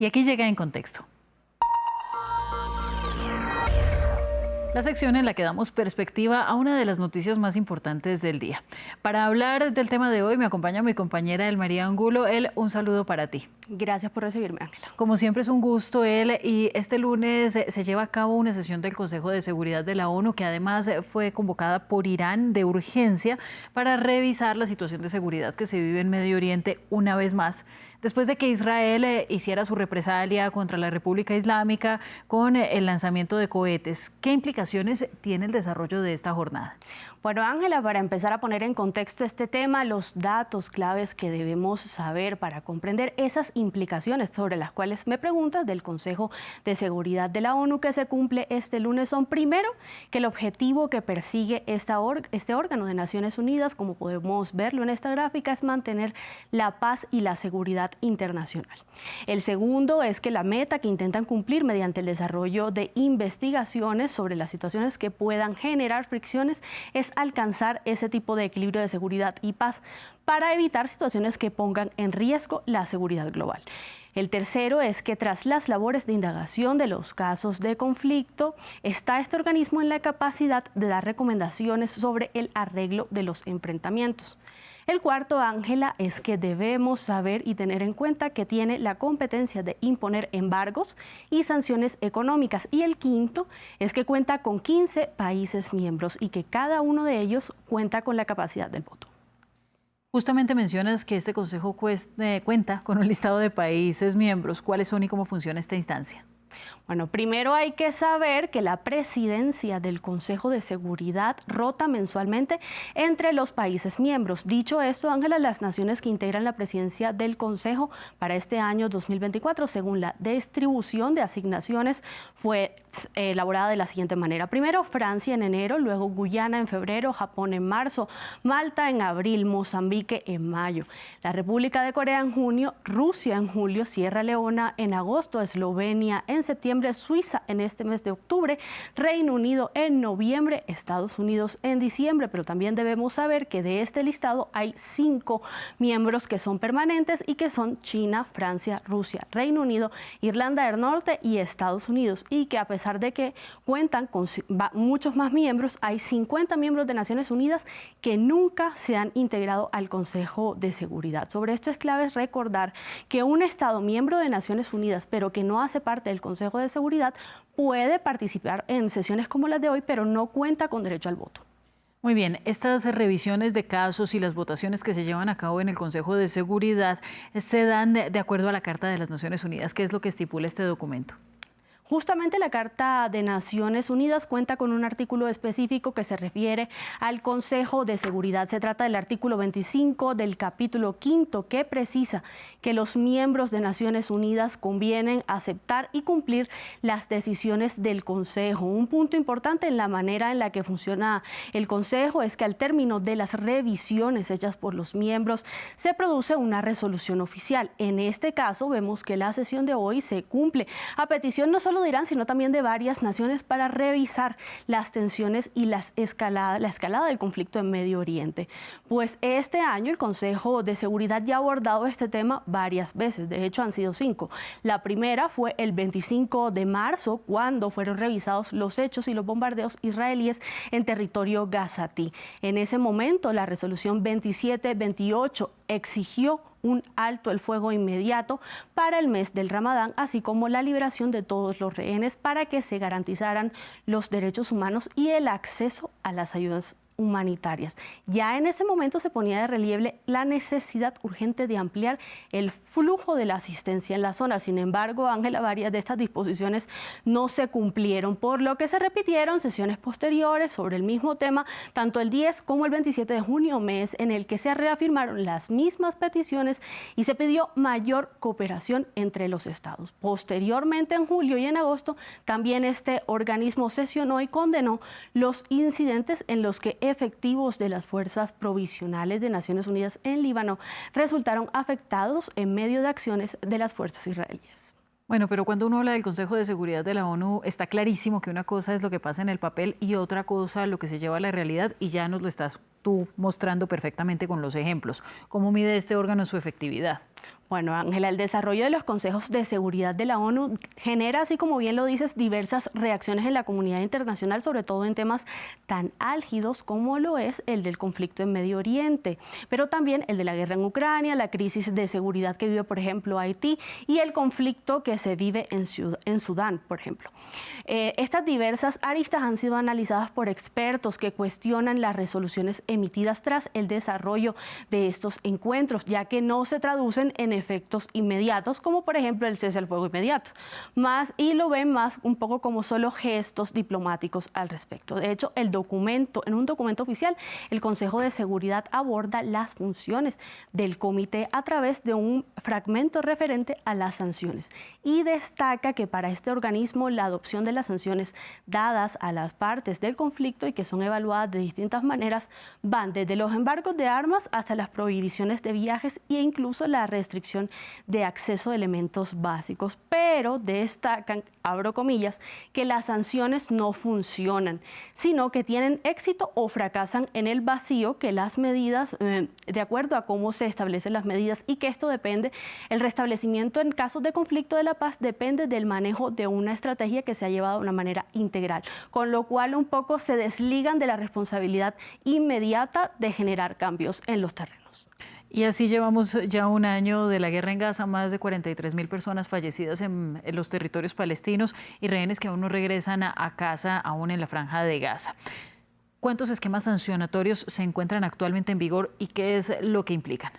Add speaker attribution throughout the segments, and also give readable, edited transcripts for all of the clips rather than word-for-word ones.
Speaker 1: Y aquí llega En Contexto, la sección en la que damos perspectiva a una de las noticias más importantes del día. Para hablar del tema de hoy me acompaña mi compañera Elmaría Angulo. Un saludo para ti.
Speaker 2: Gracias por recibirme, Ángela.
Speaker 1: Como siempre es un gusto, y este lunes se lleva a cabo una sesión del Consejo de Seguridad de la ONU que además fue convocada por Irán de urgencia para revisar la situación de seguridad que se vive en Medio Oriente una vez más, después de que Israel hiciera su represalia contra la República Islámica con el lanzamiento de cohetes. ¿Qué implicaciones tiene el desarrollo de esta jornada?
Speaker 2: Bueno, Ángela, para empezar a poner en contexto este tema, los datos claves que debemos saber para comprender esas implicaciones sobre las cuales me preguntas del Consejo de Seguridad de la ONU que se cumple este lunes son, primero, que el objetivo que persigue este órgano de Naciones Unidas, como podemos verlo en esta gráfica, es mantener la paz y la seguridad internacional. El segundo es que la meta que intentan cumplir mediante el desarrollo de investigaciones sobre las situaciones que puedan generar fricciones es alcanzar ese tipo de equilibrio de seguridad y paz para evitar situaciones que pongan en riesgo la seguridad global. El tercero es que tras las labores de indagación de los casos de conflicto, está este organismo en la capacidad de dar recomendaciones sobre el arreglo de los enfrentamientos. El cuarto, Ángela, es que debemos saber y tener en cuenta que tiene la competencia de imponer embargos y sanciones económicas. Y el quinto es que cuenta con 15 países miembros y que cada uno de ellos cuenta con la capacidad del voto.
Speaker 1: Justamente mencionas que este consejo cuenta con un listado de países miembros. ¿Cuáles son y cómo funciona esta instancia?
Speaker 2: Bueno, primero hay que saber que la presidencia del Consejo de Seguridad rota mensualmente entre los países miembros. Dicho esto, Ángela, las naciones que integran la presidencia del Consejo para este año 2024, según la distribución de asignaciones, fue elaborada de la siguiente manera. Primero, Francia en enero, luego Guyana en febrero, Japón en marzo, Malta en abril, Mozambique en mayo, la República de Corea en junio, Rusia en julio, Sierra Leona en agosto, Eslovenia en septiembre, Suiza en este mes de octubre, Reino Unido en noviembre, Estados Unidos en diciembre, pero también debemos saber que de este listado hay 5 miembros que son permanentes y que son China, Francia, Rusia, Reino Unido, Irlanda del Norte y Estados Unidos, y que a pesar de que cuentan con muchos más miembros, hay 50 miembros de Naciones Unidas que nunca se han integrado al Consejo de Seguridad. Sobre esto es clave recordar que un Estado miembro de Naciones Unidas, pero que no hace parte del Consejo de Seguridad, puede participar en sesiones como las de hoy, pero no cuenta con derecho al voto.
Speaker 1: Muy bien, estas revisiones de casos y las votaciones que se llevan a cabo en el Consejo de Seguridad se dan de acuerdo a la Carta de las Naciones Unidas. ¿Qué es lo que estipula este documento?
Speaker 2: Justamente la Carta de Naciones Unidas cuenta con un artículo específico que se refiere al Consejo de Seguridad. Se trata del artículo 25 del capítulo 5, que precisa que los miembros de Naciones Unidas convienen aceptar y cumplir las decisiones del Consejo. Un punto importante en la manera en la que funciona el Consejo es que al término de las revisiones hechas por los miembros se produce una resolución oficial. En este caso vemos que la sesión de hoy se cumple a petición no solo de Irán, sino también de varias naciones para revisar las tensiones y la escalada del conflicto en Medio Oriente. Pues este año el Consejo de Seguridad ya ha abordado este tema varias veces, de hecho han sido 5. La primera fue el 25 de marzo, cuando fueron revisados los hechos y los bombardeos israelíes en territorio gazatí. En ese momento la resolución 2728 exigió un alto el fuego inmediato para el mes del Ramadán, así como la liberación de todos los rehenes para que se garantizaran los derechos humanos y el acceso a las ayudas humanitarias. Ya en ese momento se ponía de relieve la necesidad urgente de ampliar el flujo de la asistencia en la zona. Sin embargo, Ángela, varias de estas disposiciones no se cumplieron, por lo que se repitieron sesiones posteriores sobre el mismo tema, tanto el 10 como el 27 de junio, mes en el que se reafirmaron las mismas peticiones y se pidió mayor cooperación entre los estados. Posteriormente, en julio y en agosto, también este organismo sesionó y condenó los incidentes en los que efectivos de las fuerzas provisionales de Naciones Unidas en Líbano resultaron afectados en medio de acciones de las fuerzas israelíes.
Speaker 1: Bueno, pero cuando uno habla del Consejo de Seguridad de la ONU, está clarísimo que una cosa es lo que pasa en el papel y otra cosa lo que se lleva a la realidad, y ya nos lo estás tú tú mostrando perfectamente con los ejemplos. ¿Cómo mide este órgano su efectividad?
Speaker 2: Bueno, Ángela, el desarrollo de los consejos de seguridad de la ONU genera, así como bien lo dices, diversas reacciones en la comunidad internacional, sobre todo en temas tan álgidos como lo es el del conflicto en Medio Oriente, pero también el de la guerra en Ucrania, la crisis de seguridad que vive, por ejemplo, Haití y el conflicto que se vive en Sudán, por ejemplo. Estas diversas aristas han sido analizadas por expertos que cuestionan las resoluciones emitidas tras el desarrollo de estos encuentros, ya que no se traducen en efectos inmediatos, como por ejemplo el cese al fuego inmediato, y lo ven más un poco como solo gestos diplomáticos al respecto. De hecho, en un documento oficial, el Consejo de Seguridad aborda las funciones del comité a través de un fragmento referente a las sanciones y destaca que para este organismo la adopción de las sanciones dadas a las partes del conflicto y que son evaluadas de distintas maneras van desde los embargos de armas hasta las prohibiciones de viajes e incluso la restricción de acceso a elementos básicos, pero destacan, abro comillas, que las sanciones no funcionan, sino que tienen éxito o fracasan en el vacío, que las medidas, de acuerdo a cómo se establecen las medidas y que esto depende, el restablecimiento en casos de conflicto de la paz depende del manejo de una estrategia que se ha llevado de una manera integral, con lo cual un poco se desligan de la responsabilidad inmediata de generar cambios en los terrenos.
Speaker 1: Y así llevamos ya un año de la guerra en Gaza, más de 43.000 personas fallecidas en los territorios palestinos y rehenes que aún no regresan a casa, aún en la franja de Gaza. ¿Cuántos esquemas sancionatorios se encuentran actualmente en vigor y qué es lo que implican?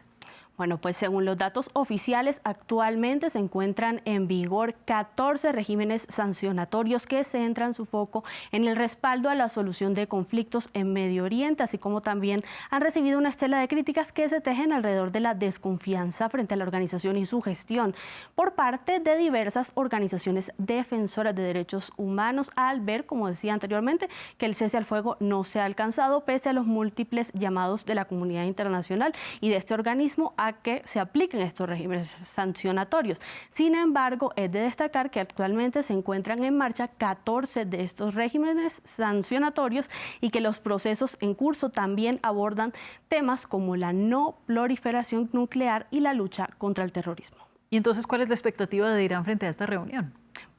Speaker 2: Bueno, pues según los datos oficiales, actualmente se encuentran en vigor 14 regímenes sancionatorios que centran su foco en el respaldo a la solución de conflictos en Medio Oriente, así como también han recibido una estela de críticas que se tejen alrededor de la desconfianza frente a la organización y su gestión por parte de diversas organizaciones defensoras de derechos humanos al ver, como decía anteriormente, que el cese al fuego no se ha alcanzado pese a los múltiples llamados de la comunidad internacional y de este organismo a que se apliquen estos regímenes sancionatorios. Sin embargo, es de destacar que actualmente se encuentran en marcha 14 de estos regímenes sancionatorios y que los procesos en curso también abordan temas como la no proliferación nuclear y la lucha contra el terrorismo.
Speaker 1: ¿Y entonces cuál es la expectativa de Irán frente a esta reunión?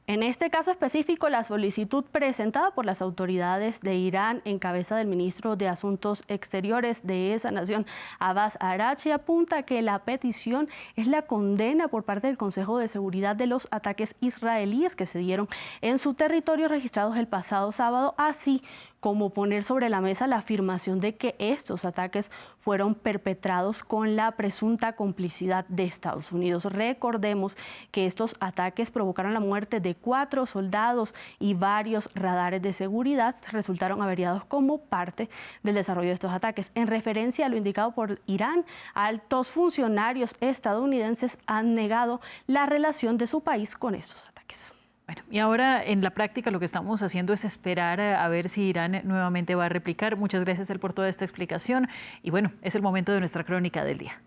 Speaker 2: En este caso específico, la solicitud presentada por las autoridades de Irán en cabeza del ministro de Asuntos Exteriores de esa nación, Abbas Araghchi, apunta a que la petición es la condena por parte del Consejo de Seguridad de los ataques israelíes que se dieron en su territorio registrados el pasado sábado, así como poner sobre la mesa la afirmación de que estos ataques fueron perpetrados con la presunta complicidad de Estados Unidos. Recordemos que estos ataques provocaron la muerte de 4 soldados y varios radares de seguridad resultaron averiados como parte del desarrollo de estos ataques. En referencia a lo indicado por Irán, altos funcionarios estadounidenses han negado la relación de su país con estos ataques.
Speaker 1: Bueno, y ahora en la práctica lo que estamos haciendo es esperar a ver si Irán nuevamente va a replicar. Muchas gracias por toda esta explicación y bueno, es el momento de nuestra crónica del día.